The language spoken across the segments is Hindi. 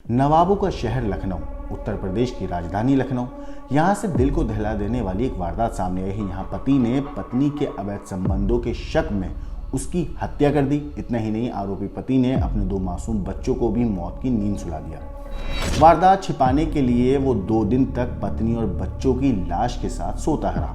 नवाबों का शहर लखनऊ, उत्तर प्रदेश की राजधानी लखनऊ, यहाँ से दिल को दहला देने वाली एक वारदात सामने आई है। यहाँ पति ने पत्नी के अवैध संबंधों के शक में उसकी हत्या कर दी। इतना ही नहीं, आरोपी पति ने अपने 2 मासूम बच्चों को भी मौत की नींद सुला दिया। वारदात छिपाने के लिए वो 2 दिन तक पत्नी और बच्चों की लाश के साथ सोता रहा।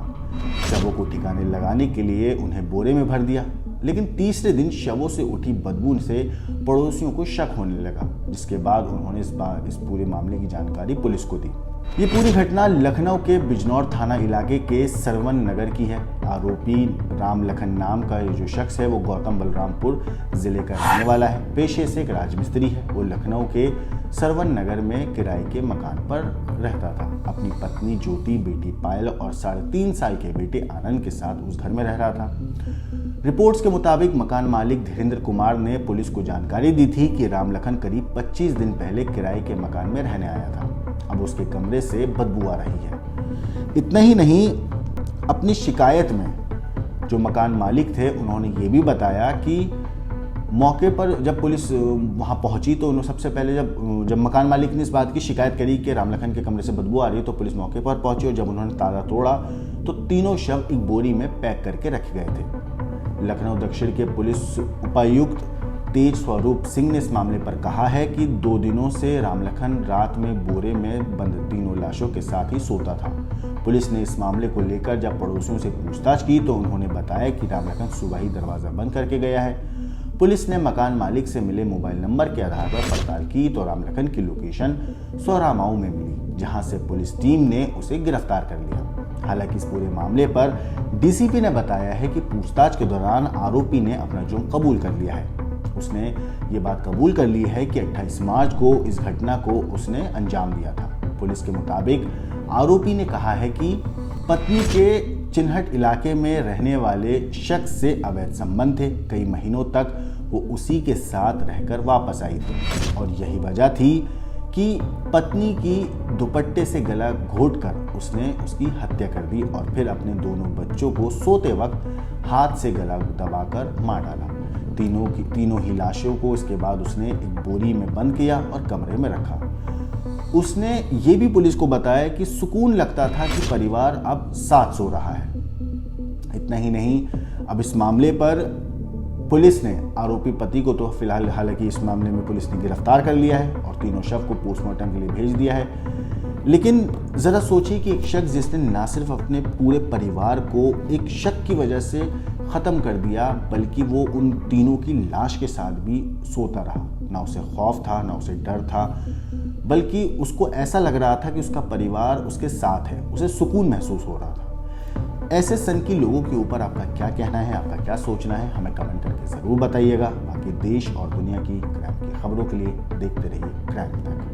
शवों को ठिकाने लगाने के लिए उन्हें बोरे में भर दिया, लेकिन तीसरे दिन शवों से उठी बदबू से पड़ोसियों को शक होने लगा, जिसके बाद उन्होंने इस पूरे मामले की जानकारी पुलिस को दी। ये पूरी घटना लखनऊ के बिजनौर थाना इलाके के सरवन नगर की है। आरोपी राम लखन नाम का ये जो शख्स है वो गौतम बलरामपुर जिले का रहने वाला है। पेशे से एक राजमिस्त्री है। वो लखनऊ के सरवन नगर में किराए के मकान पर रहता था। अपनी पत्नी ज्योति, बेटी पायल और 3.5 साल के बेटे आनंद के साथ उस घर में रह रहा था। रिपोर्ट्स के मुताबिक मकान मालिक धीरेन्द्र कुमार ने पुलिस को जानकारी दी थी कि रामलखन करीब 25 दिन पहले किराए के मकान में रहने आया था। अब उसके कमरे से बदबू आ रही है। इतना ही नहीं, अपनी शिकायत में जो मकान मालिक थे उन्होंने ये भी बताया कि मौके पर जब पुलिस वहाँ पहुंची तो उन्होंने सबसे पहले जब मकान मालिक ने इस बात की शिकायत करी कि रामलखन के कमरे से बदबू आ रही है, तो पुलिस मौके पर पहुंची और जब उन्होंने ताला तोड़ा तो तीनों शव एक बोरी में पैक करके रखे गए थे। लखनऊ दक्षिण के पुलिस उपायुक्त तेज स्वरूप सिंह ने इस मामले पर कहा है कि 2 दिनों से रामलखन रात में बोरे में बंद तीनों लाशों के साथ ही सोता था। पुलिस ने इस मामले को लेकर जब पड़ोसियों से पूछताछ की तो उन्होंने बताया कि रामलखन सुबह ही दरवाजा बंद करके गया है। पुलिस ने मकान मालिक से मिले मोबाइल नंबर के आधार पर पड़ताल की तो रामलखन की लोकेशन सोहरामाऊ में मिली, जहां से पुलिस टीम ने उसे गिरफ्तार कर लिया। हालांकि इस पूरे मामले पर डीसीपी ने बताया है कि पूछताछ के दौरान आरोपी ने अपना जुर्म कबूल कर लिया है। उसने ये बात कबूल कर ली है कि 28 मार्च को इस घटना को उसने अंजाम दिया था। पुलिस के मुताबिक आरोपी ने कहा है कि पत्नी के चिन्हट इलाके में रहने वाले शख्स से अवैध संबंध थे। कई महीनों तक वो उसी के साथ रहकर वापस आई थी और यही वजह थी कि पत्नी की दुपट्टे से गला घोंटकर उसने उसकी हत्या कर दी और फिर अपने दोनों बच्चों को सोते वक्त हाथ से गला दबाकर मार डाला। तीनों ही लाशों को इसके बाद उसने एक बोरी में बंद किया और कमरे में रखा। उसने ये भी पुलिस को बताया कि सुकून लगता था कि परिवार अब साथ सो रहा है। इतना ही नहीं, अब इस मामले पर पुलिस ने आरोपी पति को तो फिलहाल, हालांकि इस मामले में पुलिस ने गिरफ्तार कर लिया है और तीनों शव को पोस्टमार्टम के लिए भेज दिया है। लेकिन जरा सोचिए कि एक शख्स जिसने ना सिर्फ अपने पूरे परिवार को एक शक की वजह से ख़त्म कर दिया, बल्कि वो उन तीनों की लाश के साथ भी सोता रहा। ना उसे खौफ था, ना उसे डर था, बल्कि उसको ऐसा लग रहा था कि उसका परिवार उसके साथ है, उसे सुकून महसूस हो रहा था। ऐसे सनकी लोगों के ऊपर आपका क्या कहना है, आपका क्या सोचना है, हमें कमेंट करके ज़रूर बताइएगा। बाकी देश और दुनिया की क्राइम की खबरों के लिए देखते रहिए क्राइम तक।